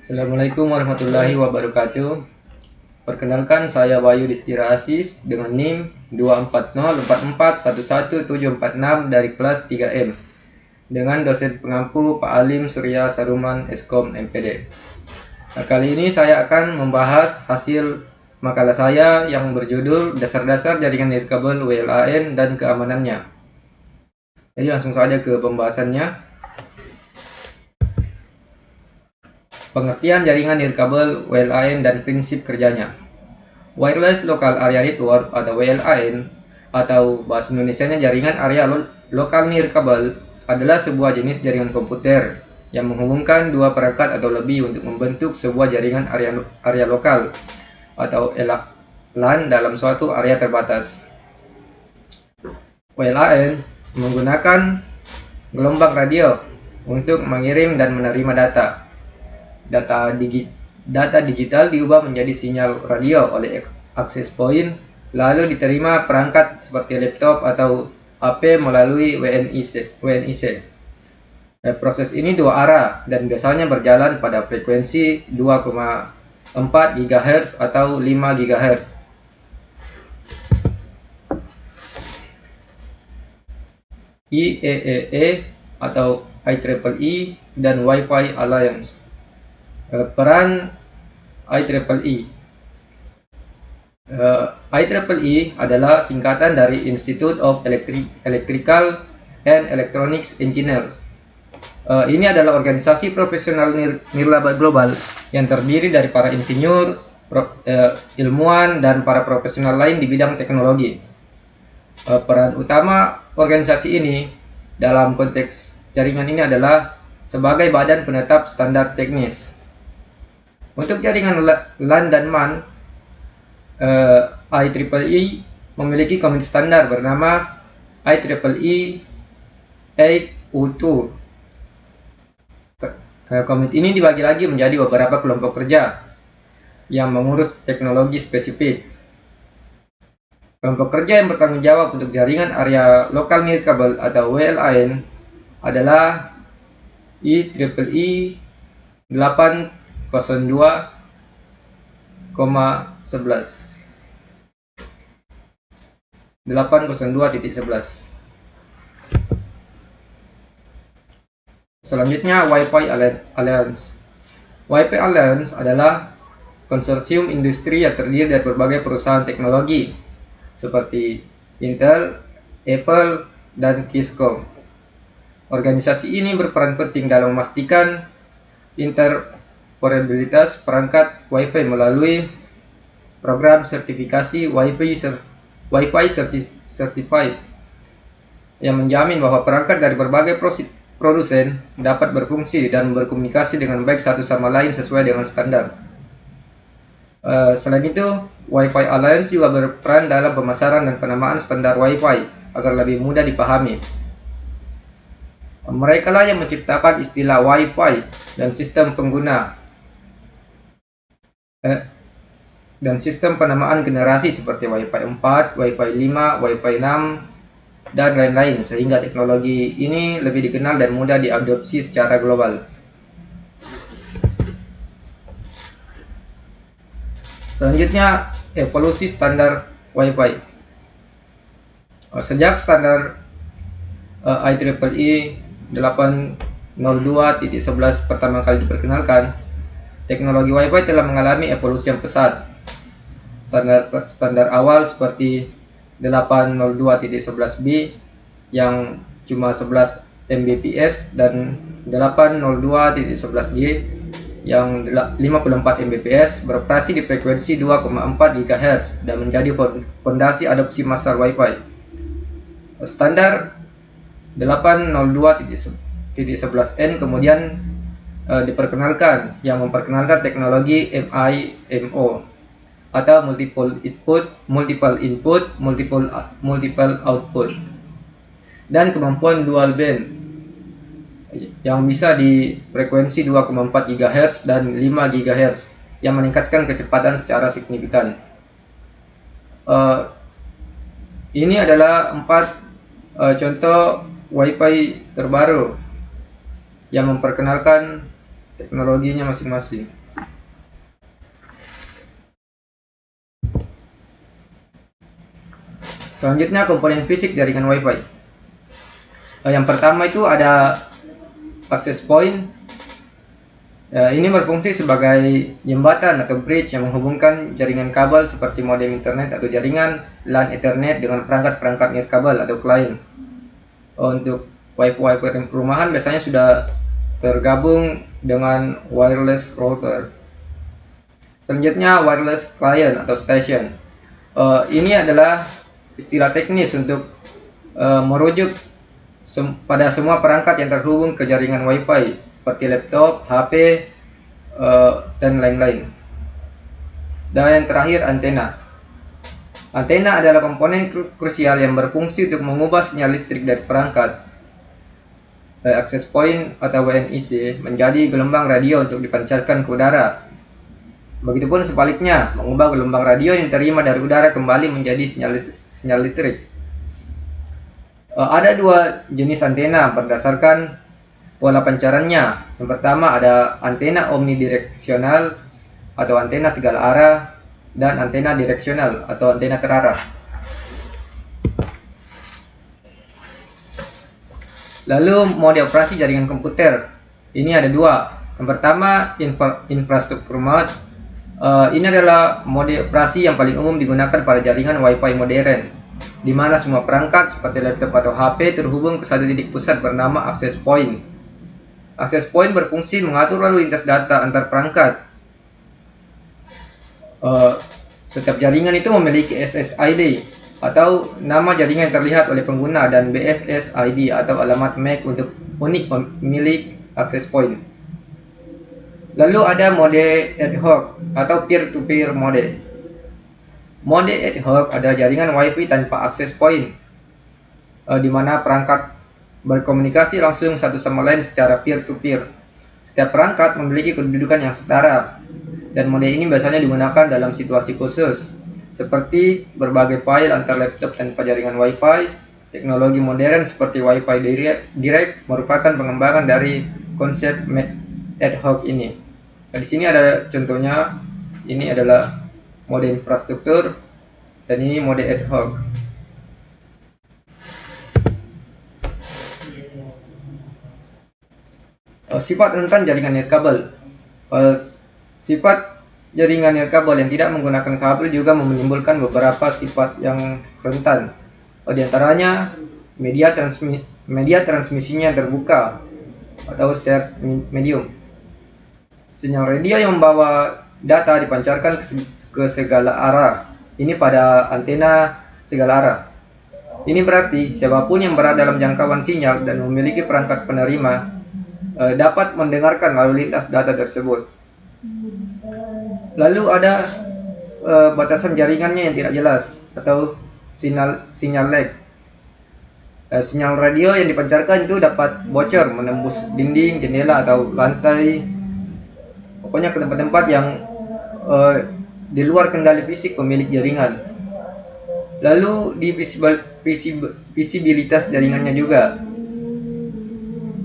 Assalamualaikum warahmatullahi wabarakatuh. Perkenalkan, saya Bayu Distira Asis dengan NIM 24044111746 dari kelas 3M dengan dosen pengampu Pak Alim Surya Saruman Eskom MPD. Kali ini saya akan membahas hasil makalah saya yang berjudul Dasar-dasar Jaringan Nirkabel WLAN dan Keamanannya. Jadi langsung saja ke pembahasannya. Pengertian jaringan nirkabel WLAN dan prinsip kerjanya. Wireless Local Area Network atau WLAN atau bahasa Indonesianya jaringan area lokal nirkabel adalah sebuah jenis jaringan komputer yang menghubungkan dua perangkat atau lebih untuk membentuk sebuah jaringan area lokal atau LAN dalam suatu area terbatas. WLAN menggunakan gelombang radio untuk mengirim dan menerima data. Data digital diubah menjadi sinyal radio oleh access point, lalu diterima perangkat seperti laptop atau HP melalui WNIC. Proses ini dua arah dan biasanya berjalan pada frekuensi 2,4 GHz atau 5 GHz. IEEE atau IEEE dan Wi-Fi Alliance. Peran IEEE. IEEE adalah singkatan dari Institute of Electrical and Electronics Engineers. Ini adalah organisasi profesional nirlaba global yang terdiri dari para insinyur, ilmuwan, dan para profesional lain di bidang teknologi. Peran utama organisasi ini dalam konteks jaringan ini adalah sebagai badan penetap standar teknis. Untuk jaringan LAN dan MAN, IEEE memiliki komit standar bernama IEEE 802. Komit ini dibagi lagi menjadi beberapa kelompok kerja yang mengurus teknologi spesifik. Kelompok kerja yang bertanggung jawab untuk jaringan area lokal nirkabel atau WLAN adalah IEEE 802,11 802.11. Selanjutnya, Wi-Fi Alliance. Wi-Fi Alliance adalah konsorsium industri yang terdiri dari berbagai perusahaan teknologi seperti Intel, Apple, dan Cisco. Organisasi ini berperan penting dalam memastikan interoperabilitas perangkat Wi-Fi melalui program sertifikasi Wi-Fi Certified yang menjamin bahwa perangkat dari berbagai produsen dapat berfungsi dan berkomunikasi dengan baik satu sama lain sesuai dengan standar. Selain itu, Wi-Fi Alliance juga berperan dalam pemasaran dan penamaan standar Wi-Fi agar lebih mudah dipahami. Mereka lah yang menciptakan istilah Wi-Fi dan sistem pengguna dan sistem penamaan generasi seperti Wi-Fi 4, Wi-Fi 5, Wi-Fi 6, dan lain-lain, sehingga teknologi ini lebih dikenal dan mudah diadopsi secara global. Selanjutnya, evolusi standar Wi-Fi. Sejak standar IEEE 802.11 pertama kali diperkenalkan, teknologi Wi-Fi telah mengalami evolusi yang pesat. Standar awal seperti 802.11b yang cuma 11 Mbps dan 802.11g yang 54 Mbps beroperasi di frekuensi 2,4 GHz dan menjadi fondasi adopsi massal Wi-Fi. Standar 802.11n kemudian diperkenalkan yang memperkenalkan teknologi MIMO atau multiple input, multiple output, dan kemampuan dual band yang bisa di frekuensi 2,4 GHz dan 5 GHz yang meningkatkan kecepatan secara signifikan. Ini adalah 4 contoh Wi-Fi terbaru yang memperkenalkan teknologinya masing-masing. Selanjutnya komponen fisik jaringan Wi-Fi. Yang pertama itu ada access point. Ini berfungsi sebagai jembatan atau bridge yang menghubungkan jaringan kabel seperti modem internet atau jaringan LAN Ethernet dengan perangkat-perangkat nirkabel atau klien. Untuk Wi-Fi perumahan biasanya sudah tergabung dengan wireless router. Selanjutnya wireless client atau station. Ini adalah istilah teknis untuk merujuk pada semua perangkat yang terhubung ke jaringan Wi-Fi seperti laptop, HP, dan lain-lain. Dan yang terakhir antena. Antena adalah komponen krusial yang berfungsi untuk mengubah sinyal listrik dari perangkat access point atau WNIC menjadi gelombang radio untuk dipancarkan ke udara. Begitupun sebaliknya, mengubah gelombang radio yang diterima dari udara kembali menjadi sinyal listrik. Ada dua jenis antena berdasarkan pola pancarannya. Yang pertama ada antena omnidireksional atau antena segala arah, dan antena direksional atau antena terarah. Lalu mode operasi jaringan komputer. Ini ada dua. Yang pertama infrastruktur mode. Ini adalah mode operasi yang paling umum digunakan pada jaringan Wi-Fi modern, di mana semua perangkat seperti laptop atau HP terhubung ke satu titik pusat bernama access point. Access point berfungsi mengatur lalu lintas data antar perangkat. Setiap jaringan itu memiliki SSID atau nama jaringan yang terlihat oleh pengguna dan BSSID atau alamat MAC untuk unik pemilik access point. Lalu ada mode ad hoc atau peer-to-peer mode. Mode ad hoc adalah jaringan Wi-Fi tanpa access point, di mana perangkat berkomunikasi langsung satu sama lain secara peer-to-peer. Setiap perangkat memiliki kedudukan yang setara, dan mode ini biasanya digunakan dalam situasi khusus, seperti berbagai file antar laptop tanpa jaringan Wi-Fi. Teknologi modern seperti Wi-Fi Direct merupakan pengembangan dari konsep ad hoc ini. Nah, di sini ada contohnya. Ini adalah mode infrastruktur dan ini mode ad hoc. Sifat rentan jaringan nirkabel. Sifat jaringan nirkabel yang tidak menggunakan kabel juga menimbulkan beberapa sifat yang rentan. Di antaranya media transmisinya terbuka atau shared medium. Sinyal radio yang membawa data dipancarkan ke segala arah. Ini pada antena segala arah. Ini berarti siapapun yang berada dalam jangkauan sinyal dan memiliki perangkat penerima dapat mendengarkan lalu lintas data tersebut. Lalu ada batasan jaringannya yang tidak jelas atau sinyal lag. Sinyal radio yang dipancarkan itu dapat bocor menembus dinding, jendela atau lantai. Pokoknya ke tempat-tempat yang di luar kendali fisik pemilik jaringan. Lalu di visibilitas jaringannya juga.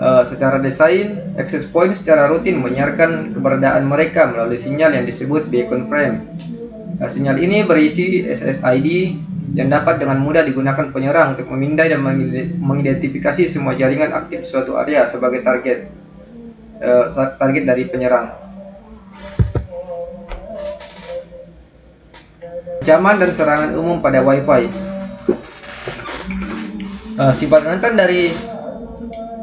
Secara desain, access point secara rutin menyiarkan keberadaan mereka melalui sinyal yang disebut beacon frame. Sinyal ini berisi SSID yang dapat dengan mudah digunakan penyerang untuk memindai dan mengidentifikasi semua jaringan aktif di suatu area sebagai target dari penyerang. Ancaman dan serangan umum pada Wi-Fi. Sifat rentan dari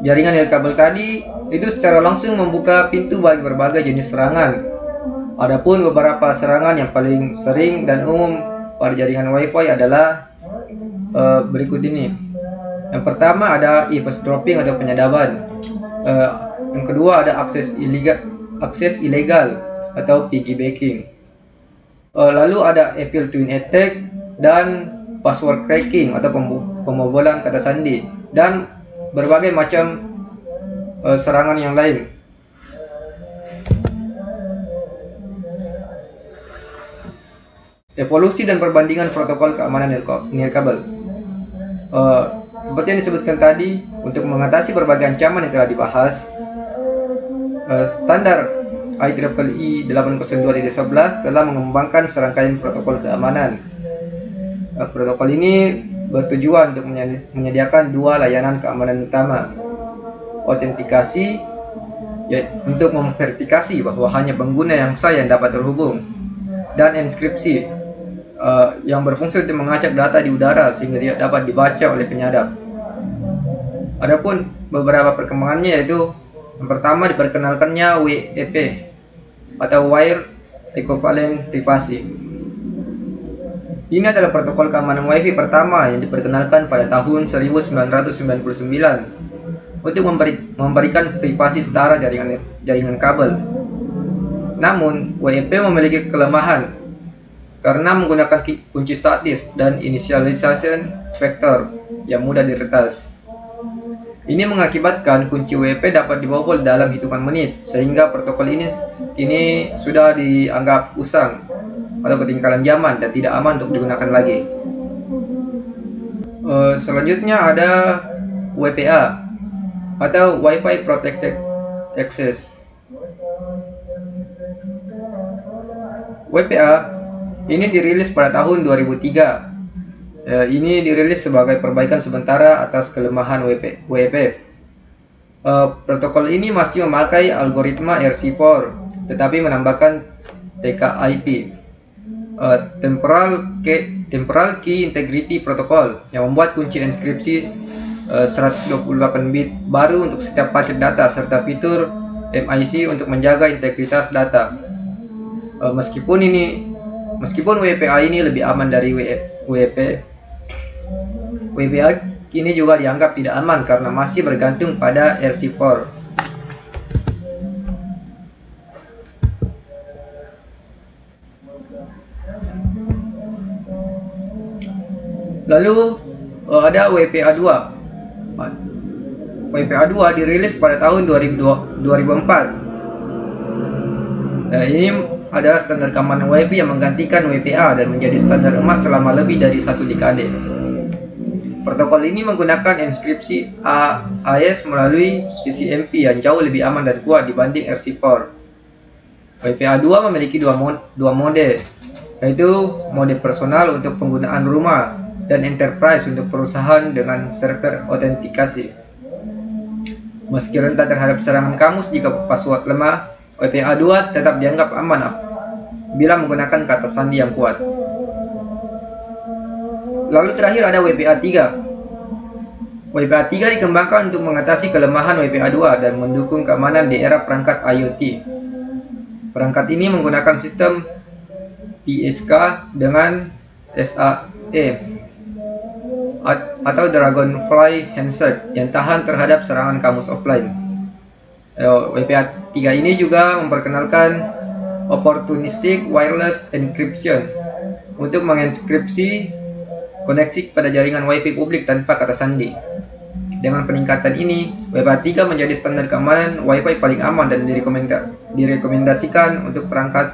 jaringan nirkabel tadi itu secara langsung membuka pintu bagi berbagai jenis serangan. Adapun beberapa serangan yang paling sering dan umum pada jaringan Wi-Fi adalah berikut ini. Yang pertama ada eavesdropping atau penyadaban. Yang kedua ada akses ilegal atau piggybacking. Lalu ada evil twin attack dan password cracking atau pembobolan kata sandi, dan berbagai macam serangan yang lain. Evolusi dan perbandingan protokol keamanan nirkabel. Seperti yang disebutkan tadi, untuk mengatasi berbagai ancaman yang telah dibahas, Standar IEEE 802.11 telah mengembangkan serangkaian protokol keamanan. Protokol ini bertujuan untuk menyediakan dua layanan keamanan utama: autentikasi, untuk memverifikasi bahwa hanya pengguna yang sah yang dapat terhubung, dan enkripsi, yang berfungsi untuk mengacak data di udara sehingga tidak dapat dibaca oleh penyadap. Adapun beberapa perkembangannya yaitu yang pertama diperkenalkannya WEP atau Wire Equivalent Privacy. Ini adalah protokol keamanan Wi-Fi pertama yang diperkenalkan pada tahun 1999 untuk memberikan privasi setara jaringan kabel. Namun, WEP memiliki kelemahan karena menggunakan kunci statis dan initialization vector yang mudah diretas. Ini mengakibatkan kunci WEP dapat dibobol dalam hitungan menit, sehingga protokol ini sudah dianggap usang atau ketinggalan zaman dan tidak aman untuk digunakan lagi. Selanjutnya ada WPA atau Wi-Fi Protected Access. WPA ini dirilis pada tahun 2003. Ini dirilis sebagai perbaikan sementara atas kelemahan WEP. Protokol ini masih memakai algoritma RC4, tetapi menambahkan TKIP, Temporal Key Integrity Protocol, yang membuat kunci enkripsi 128 bit baru untuk setiap paket data serta fitur MIC untuk menjaga integritas data. Meskipun WPA ini lebih aman dari WEP, WPA ini juga dianggap tidak aman karena masih bergantung pada RC4. Lalu ada WPA2. WPA2 dirilis pada tahun 2004. Ini adalah standar keamanan Wi-Fi yang menggantikan WPA dan menjadi standar emas selama lebih dari 1 dekade. Protokol ini menggunakan enkripsi AES melalui CCMP yang jauh lebih aman dan kuat dibanding RC4. WPA2 memiliki dua mode, yaitu mode personal untuk penggunaan rumah dan enterprise untuk perusahaan dengan server autentikasi. Meski rentan terhadap serangan kamus jika password lemah, WPA2 tetap dianggap aman bila menggunakan kata sandi yang kuat. Lalu terakhir ada WPA3. WPA3 dikembangkan untuk mengatasi kelemahan WPA2 dan mendukung keamanan di era perangkat IoT. Perangkat ini menggunakan sistem PSK dengan SAE atau Dragonfly Handshake yang tahan terhadap serangan kamus offline. WPA3 ini juga memperkenalkan Opportunistic Wireless Encryption untuk mengenkripsi koneksi pada jaringan Wi-Fi publik tanpa kata sandi. Dengan peningkatan ini, WPA3 menjadi standar keamanan Wi-Fi paling aman dan direkomendasikan untuk perangkat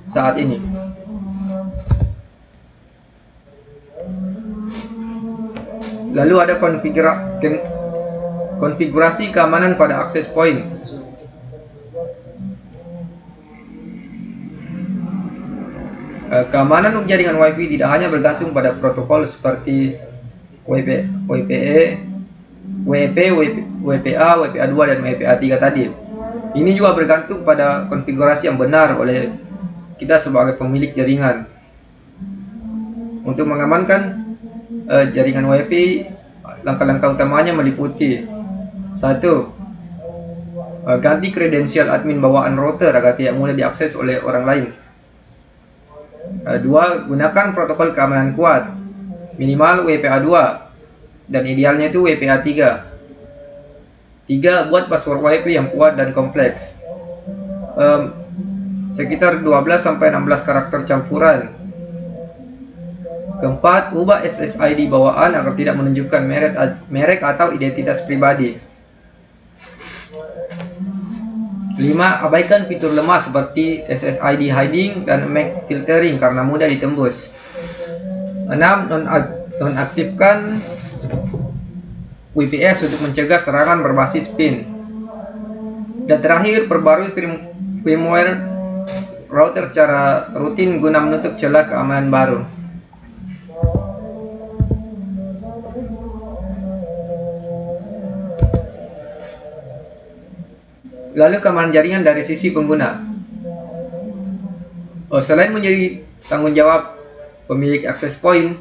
saat ini. Lalu ada konfigurasi keamanan pada access point. Keamanan untuk jaringan Wi-Fi tidak hanya bergantung pada protokol seperti WEP, WPA, WPA2, dan WPA3 tadi. Ini juga bergantung pada konfigurasi yang benar oleh kita sebagai pemilik jaringan. Untuk mengamankan jaringan Wi-Fi, langkah-langkah utamanya meliputi: 1. Ganti kredensial admin bawaan router agar tidak mudah diakses oleh orang lain. 2. Gunakan protokol keamanan kuat, minimal WPA2 dan idealnya itu WPA3. 3. Buat password Wi-Fi yang kuat dan kompleks, sekitar 12-16 karakter campuran. 4. Ubah SSID bawaan agar tidak menunjukkan merek atau identitas pribadi. 5. Abaikan fitur lemah seperti SSID hiding dan MAC filtering karena mudah ditembus. 6. Nonaktifkan VPS untuk mencegah serangan berbasis PIN. Dan terakhir, perbarui firmware router secara rutin guna menutup celah keamanan baru. Lalu keamanan jaringan dari sisi pengguna. Selain menjadi tanggung jawab pemilik access point,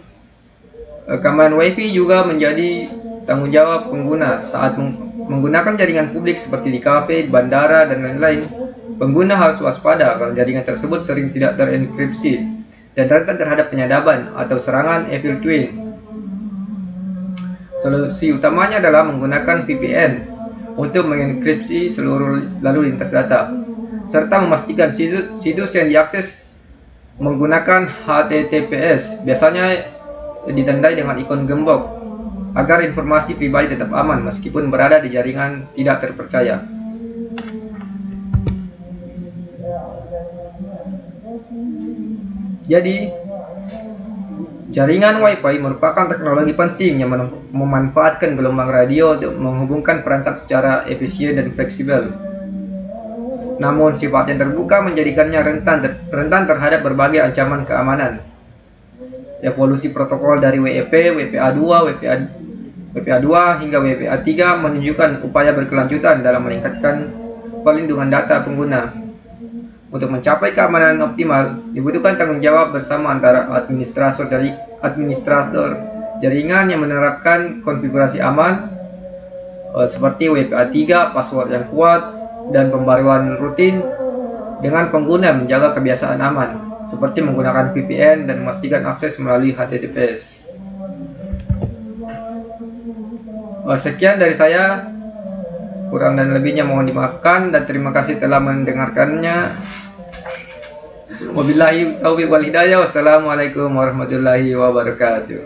keamanan WiFi juga menjadi tanggung jawab pengguna saat menggunakan jaringan publik seperti di kafe, bandara, dan lain-lain. Pengguna harus waspada karena jaringan tersebut sering tidak terenkripsi dan rentan terhadap penyadapan atau serangan evil twin. Solusi utamanya adalah menggunakan VPN untuk mengenkripsi seluruh lalu lintas data, serta memastikan situs yang diakses menggunakan HTTPS, biasanya ditandai dengan ikon gembok, agar informasi pribadi tetap aman meskipun berada di jaringan tidak terpercaya. Jadi, jaringan Wi-Fi merupakan teknologi penting yang memanfaatkan gelombang radio untuk menghubungkan perangkat secara efisien dan fleksibel. Namun, sifat yang terbuka menjadikannya rentan terhadap berbagai ancaman keamanan. Evolusi protokol dari WEP, WPA2, WPA2 hingga WPA3 menunjukkan upaya berkelanjutan dalam meningkatkan perlindungan data pengguna. Untuk mencapai keamanan optimal, dibutuhkan tanggung jawab bersama antara administrator jaringan yang menerapkan konfigurasi aman seperti WPA3, password yang kuat, dan pembaruan rutin, dengan pengguna menjaga kebiasaan aman seperti menggunakan VPN dan memastikan akses melalui HTTPS. Sekian dari saya, kurang dan lebihnya mohon dimaafkan, dan terima kasih telah mendengarkannya. Wabillahi taufiq wal hidayah. Wassalamualaikum warahmatullahi wabarakatuh.